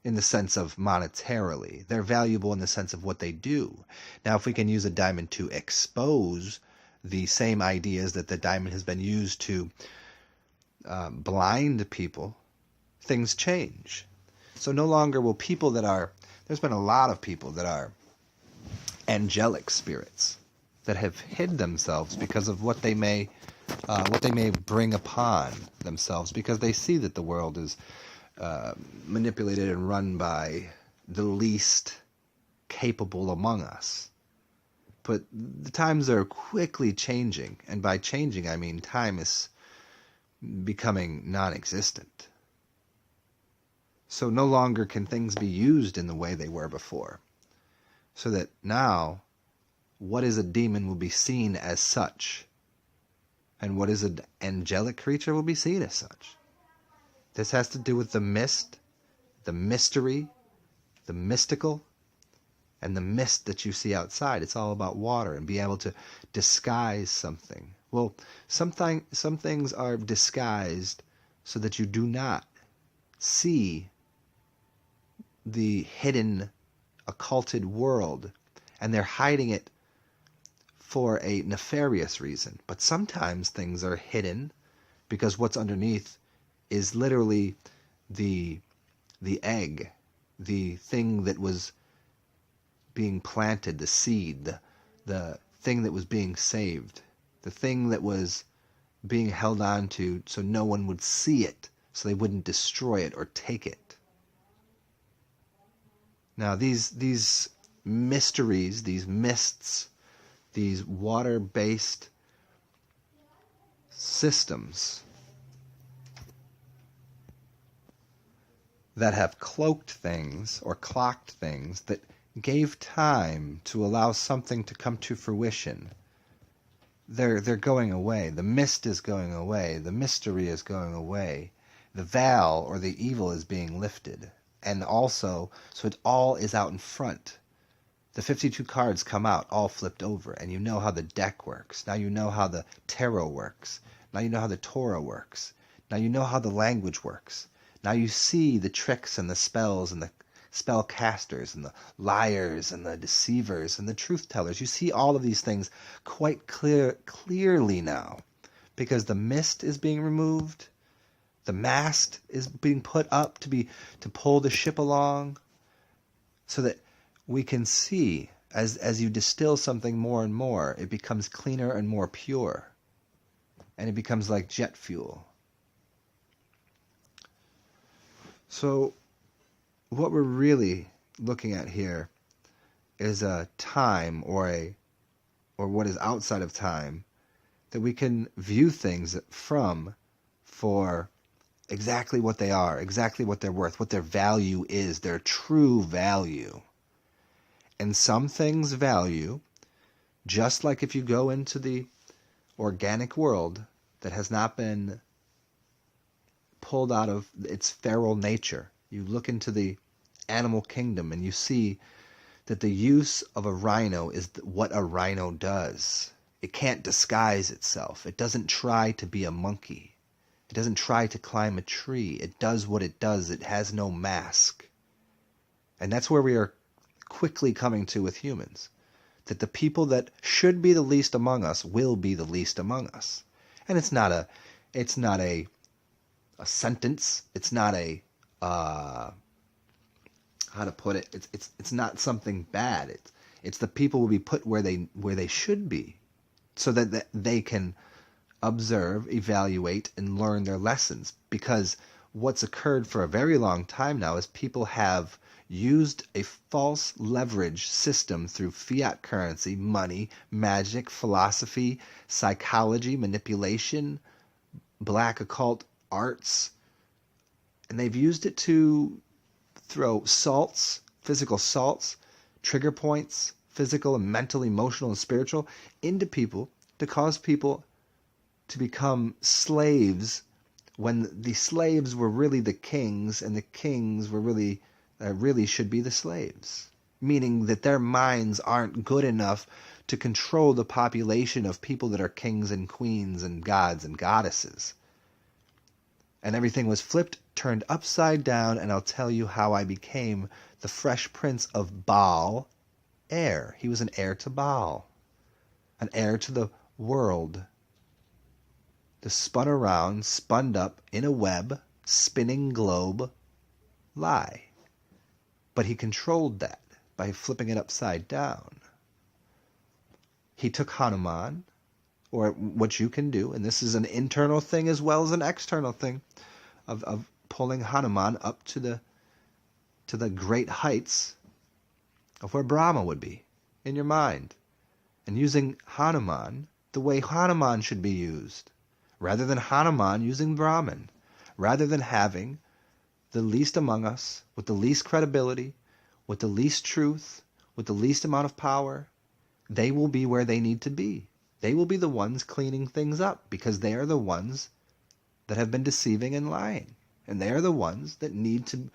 in the sense of monetarily. They're valuable in the sense of what they do. Now, if we can use a diamond to expose the same ideas that the diamond has been used to blind people, things change. So no longer will people that are, there's been a lot of people that are angelic spirits that have hid themselves because of what they may bring upon themselves, because they see that the world is manipulated and run by the least capable among us. But the times are quickly changing, and by changing I mean time is becoming non-existent. So no longer can things be used in the way they were before. So that now, what is a demon will be seen as such, and what is an angelic creature will be seen as such. This has to do with the mist, the mystery, the mystical, and the mist that you see outside. It's all about water and being able to disguise something. Well, some things are disguised so that you do not see the hidden, occulted world, and they're hiding it for a nefarious reason. But sometimes things are hidden because what's underneath is literally the egg, the thing that was being planted, the seed, the thing that was being saved, the thing that was being held on to so no one would see it, so they wouldn't destroy it or take it. Now these mysteries, these mists, these water-based systems that have cloaked things or clocked things that gave time to allow something to come to fruition, they're going away. The mist is going away. The mystery is going away. The veil or the evil is being lifted. And also, so it all is out in front. The 52 cards come out all flipped over, and you know how the deck works. Now you know how the tarot works. Now you know how the Torah works. Now you know how the language works. Now you see the tricks and the spells and the spellcasters and the liars and the deceivers and the truth tellers. You see all of these things quite clearly now, because the mist is being removed. The mast is being put up to pull the ship along, so that we can see as you distill something more and more, it becomes cleaner and more pure, and it becomes like jet fuel. So what we're really looking at here is a time or what is outside of time that we can view things from for exactly what they are, exactly what they're worth, what their value is, their true value. And some things value, just like if you go into the organic world that has not been pulled out of its feral nature. You look into the animal kingdom and you see that the use of a rhino is what a rhino does. It can't disguise itself. It doesn't try to be a monkey. It doesn't try to climb a tree. It does what it does. It has no mask. And that's where we are quickly coming to with humans. That the people that should be the least among us will be the least among us. And it's not a sentence. It's not a how to put it. It's not something bad. It's the people will be put where they should be, so that they can observe, evaluate, and learn their lessons. Because what's occurred for a very long time now is people have used a false leverage system through fiat currency, money, magic, philosophy, psychology, manipulation, black occult arts, and they've used it to throw salts, physical salts, trigger points, physical and mental, emotional and spiritual, into people to cause people to become slaves when the slaves were really the kings, and the kings were really should be the slaves. Meaning that their minds aren't good enough to control the population of people that are kings and queens and gods and goddesses. And everything was flipped turned upside down, and I'll tell you how I became the Fresh Prince of Baal, heir. He was an heir to Baal, an heir to the world. The spun around, spun up in a web, spinning globe lie. But he controlled that by flipping it upside down. He took Hanuman, or what you can do, and this is an internal thing as well as an external thing, of pulling Hanuman up to the great heights of where Brahma would be in your mind, and using Hanuman the way Hanuman should be used, rather than Hanuman using Brahman, rather than having the least among us, with the least credibility, with the least truth, with the least amount of power. They will be where they need to be. They will be the ones cleaning things up, because they are the ones that have been deceiving and lying. And they are the ones that need to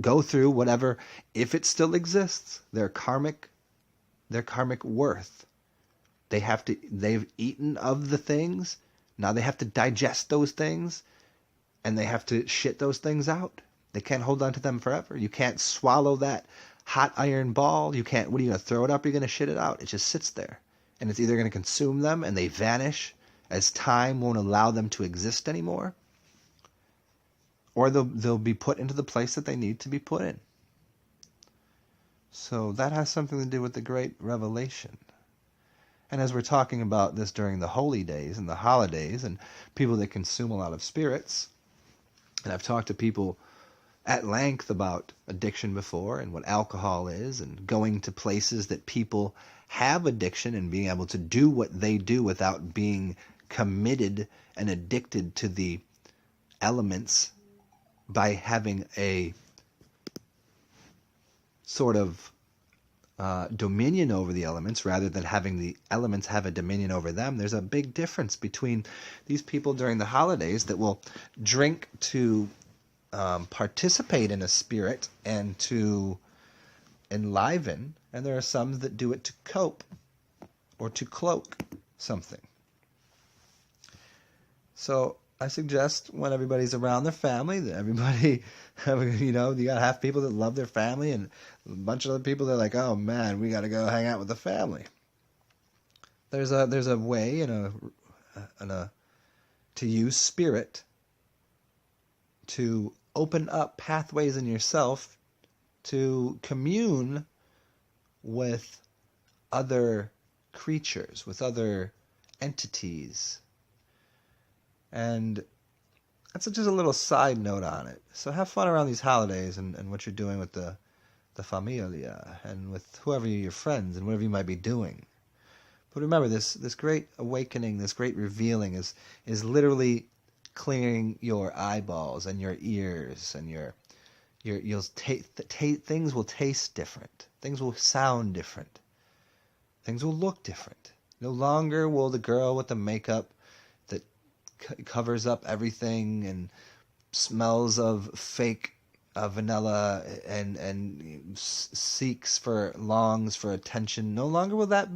go through whatever, if it still exists, their karmic worth. They've eaten of the things. Now they have to digest those things, and they have to shit those things out. They can't hold on to them forever. You can't swallow that hot iron ball. You can't, what are you going to throw it up? You're going to shit it out. It just sits there. And it's either going to consume them and they vanish as time won't allow them to exist anymore, or they'll be put into the place that they need to be put in. So that has something to do with the great revelation. And as we're talking about this during the holy days and the holidays and people that consume a lot of spirits, and I've talked to people at length about addiction before and what alcohol is, and going to places that people have addiction and being able to do what they do without being committed and addicted to the elements by having a sort of dominion over the elements rather than having the elements have a dominion over them. There's a big difference between these people during the holidays that will drink to participate in a spirit and to enliven, and there are some that do it to cope or to cloak something. So I suggest when everybody's around their family, that everybody, you gotta have people that love their family, and a bunch of other people that are like, oh man, we gotta go hang out with the family. There's a way to use spirit to open up pathways in yourself to commune with other creatures, with other entities. And that's just a little side note on it. So have fun around these holidays and what you're doing with the familia and with whoever your friends and whatever you might be doing. But remember, this great awakening, this great revealing is literally clearing your eyeballs and your ears, and things will taste different. Things will sound different. Things will look different. No longer will the girl with the makeup that covers up everything and smells of fake vanilla and longs for attention. No longer will that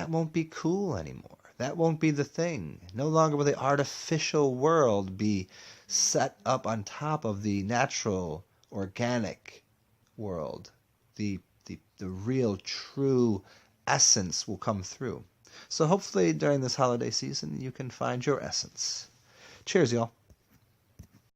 won't be cool anymore. That won't be the thing. No longer will the artificial world be set up on top of the natural, organic world. The real, true essence will come through. So hopefully during this holiday season you can find your essence. Cheers, y'all.